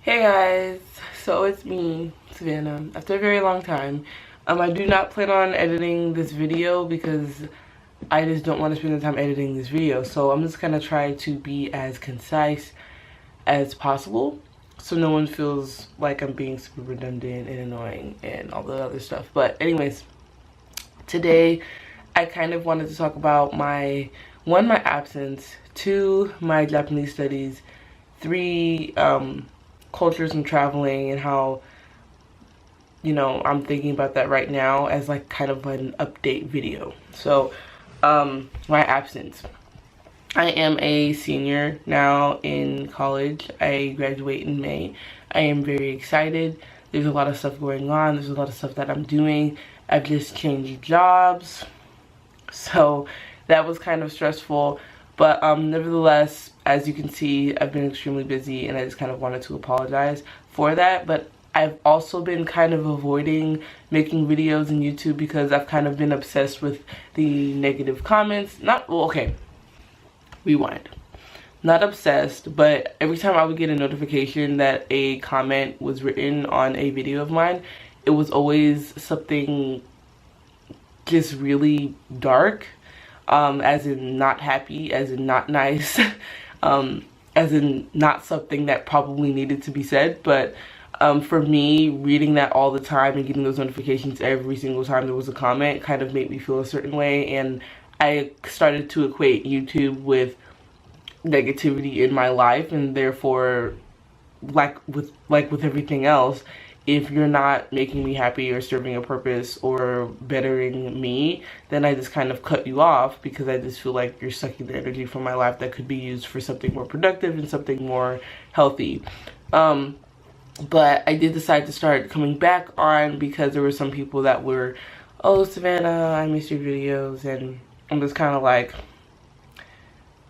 Hey guys, so it's me, Savannah, after a very long time. I do not plan on editing this video because I just don't want to spend the time editing this video. So I'm just gonna try to be as concise as possible so no one feels like I'm being super redundant and annoying and all the other stuff. But anyways, today I kind of wanted to talk about my absence, 2, my Japanese studies, 3, cultures and traveling, and how, you know, I'm thinking about that right now as like kind of an update video. So my absence. I am a senior now in college. I graduate in May. I am very excited. There's a lot of stuff going on. There's a lot of stuff that I'm doing. I've just changed jobs, so that was kind of stressful. But nevertheless, as you can see, I've been extremely busy, and I just kind of wanted to apologize for that. But I've also been kind of avoiding making videos on YouTube because I've kind of been obsessed with the negative comments. Okay, rewind. Not obsessed, but every time I would get a notification that a comment was written on a video of mine, it was always something just really dark. As in not happy, as in not nice, as in not something that probably needed to be said. But for me, reading that all the time and getting those notifications every single time there was a comment kind of made me feel a certain way, and I started to equate YouTube with negativity in my life, and therefore, like with everything else, if you're not making me happy or serving a purpose or bettering me, then I just kind of cut you off because I just feel like you're sucking the energy from my life that could be used for something more productive and something more healthy. But I did decide to start coming back on because there were some people that were, "Oh, Savannah, I miss your videos," and I'm just kind of like,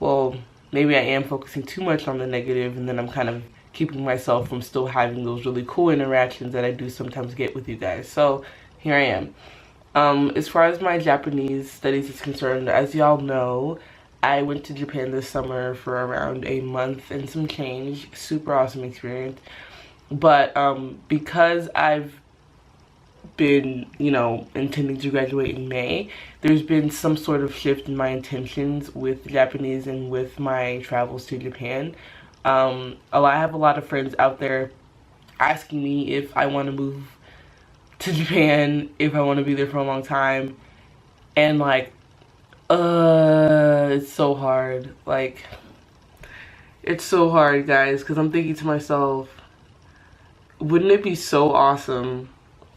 well, maybe I am focusing too much on the negative, and then I'm kind of keeping myself from still having those really cool interactions that I do sometimes get with you guys. So here I am. As far as my Japanese studies is concerned, as y'all know, I went to Japan this summer for around a month and some change. Super awesome experience. But because I've been, you know, intending to graduate in May, there's been some sort of shift in my intentions with Japanese and with my travels to Japan. I have a lot of friends out there asking me if I want to move to Japan, if I want to be there for a long time, and like, it's so hard. Like, it's so hard, guys, because I'm thinking to myself, wouldn't it be so awesome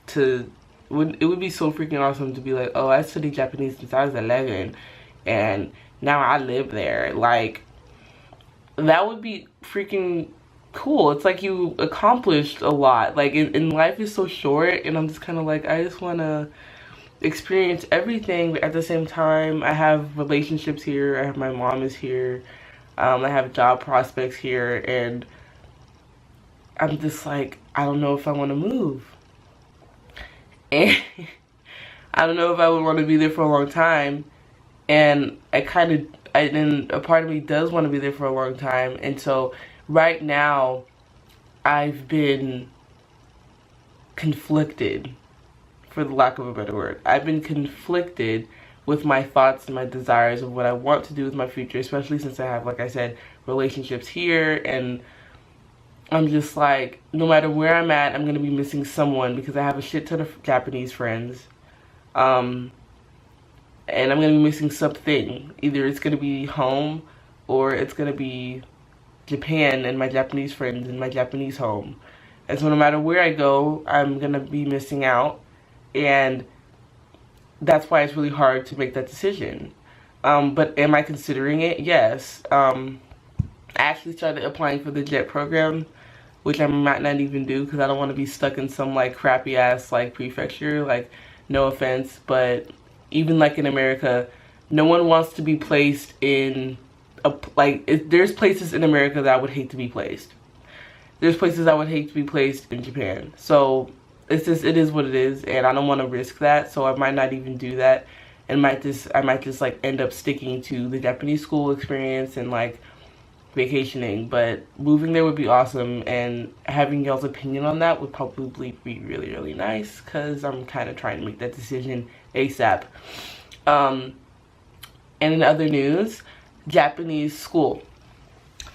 to, it would be so freaking awesome to be like, oh, I studied Japanese since I was 11, and now I live there. Like, that would be freaking cool. It's like you accomplished a lot. Like, and life is so short, and I'm just kind of like, I just want to experience everything, but at the same time, I have relationships here. I have my mom is here. I have job prospects here, and I'm just like, I don't know if I want to move. And I don't know if I would want to be there for a long time. And and a part of me does want to be there for a long time. And so right now, I've been conflicted, for the lack of a better word. I've been conflicted with my thoughts and my desires of what I want to do with my future, especially since I have, like I said, relationships here. And I'm just like, no matter where I'm at, I'm going to be missing someone because I have a shit ton of Japanese friends. And I'm going to be missing something. Either it's going to be home, or it's going to be Japan and my Japanese friends and my Japanese home. And so no matter where I go, I'm going to be missing out. And that's why it's really hard to make that decision. But am I considering it? Yes. I actually started applying for the JET program, which I might not even do because I don't want to be stuck in some like crappy ass like prefecture. Like, no offense, but even like in America, no one wants to be placed in there's places in America that I would hate to be placed. There's places I would hate to be placed in Japan. So it's just, it is what it is, and I don't want to risk that. So I might not even do that, and I might just like end up sticking to the Japanese school experience and like vacationing, but moving there would be awesome, and having y'all's opinion on that would probably be really, really nice, because I'm kind of trying to make that decision ASAP. And in other news, Japanese school.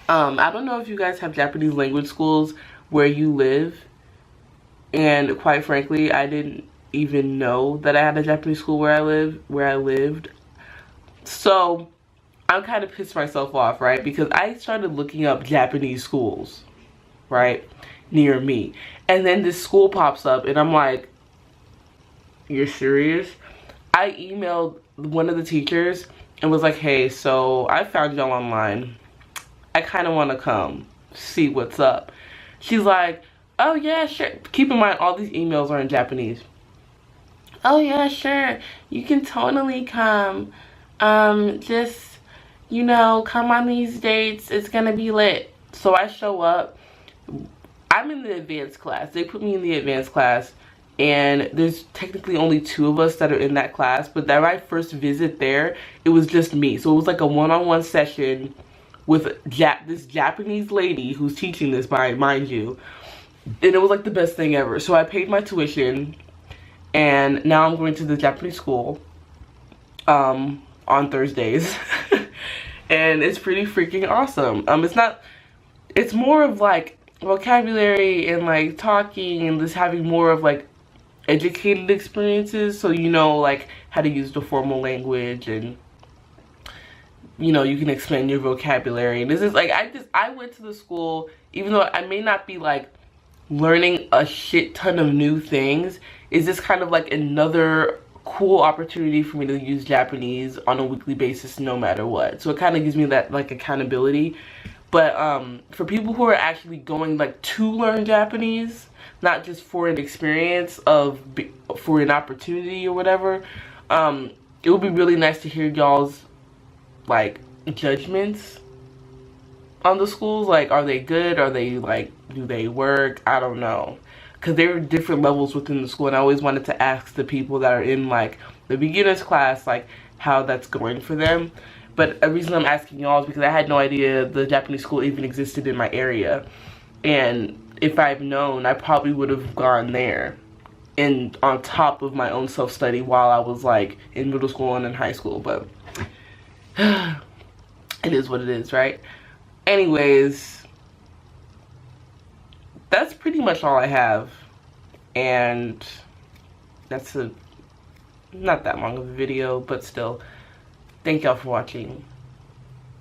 I don't know if you guys have Japanese language schools where you live, and quite frankly, I didn't even know that I had a Japanese school where I lived. So I'm kind of pissed myself off, right? Because I started looking up Japanese schools, right, near me. And then this school pops up and I'm like, you're serious? I emailed one of the teachers and was like, hey, so I found y'all online. I kind of want to come see what's up. She's like, oh yeah, sure. Keep in mind, all these emails are in Japanese. Oh yeah, sure. You can totally come. Just, you know, come on these dates. It's gonna be lit. So I show up. I'm in the advanced class. They put me in the advanced class, and there's technically only 2 of us that are in that class. But that my first visit there, it was just me. So it was like a one-on-one session with this Japanese lady who's teaching this, mind you. And it was like the best thing ever. So I paid my tuition, and now I'm going to the Japanese school on Thursdays. And it's pretty freaking awesome. It's more of like vocabulary and like talking and just having more of like educated experiences, so you know like how to use the formal language, and you know you can expand your vocabulary. And this is like, I went to the school, even though I may not be like learning a shit ton of new things, it's just kind of like another cool opportunity for me to use Japanese on a weekly basis no matter what. So it kind of gives me that like accountability. But for people who are actually going like to learn Japanese, not just for an experience for an opportunity or whatever, it would be really nice to hear y'all's like judgments on the schools. Like, are they good? Are they like, do they work? I don't know. Because there are different levels within the school, and I always wanted to ask the people that are in like the beginners class like how that's going for them. But a reason I'm asking y'all is because I had no idea the Japanese school even existed in my area, and if I've known, I probably would have gone there and on top of my own self-study while I was like in middle school and in high school. But it is what it is, right? Anyways, that's pretty much all I have, and that's not that long of a video, but still, thank y'all for watching,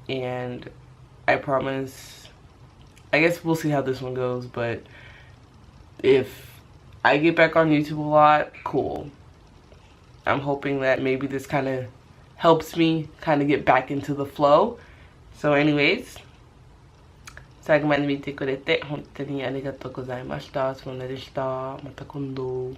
and I promise, I guess we'll see how this one goes, but if I get back on YouTube a lot, cool. I'm hoping that maybe this kind of helps me kind of get back into the flow. So anyways, 最後まで見てくれて本当にありがとうございました。そんなでした。また今度。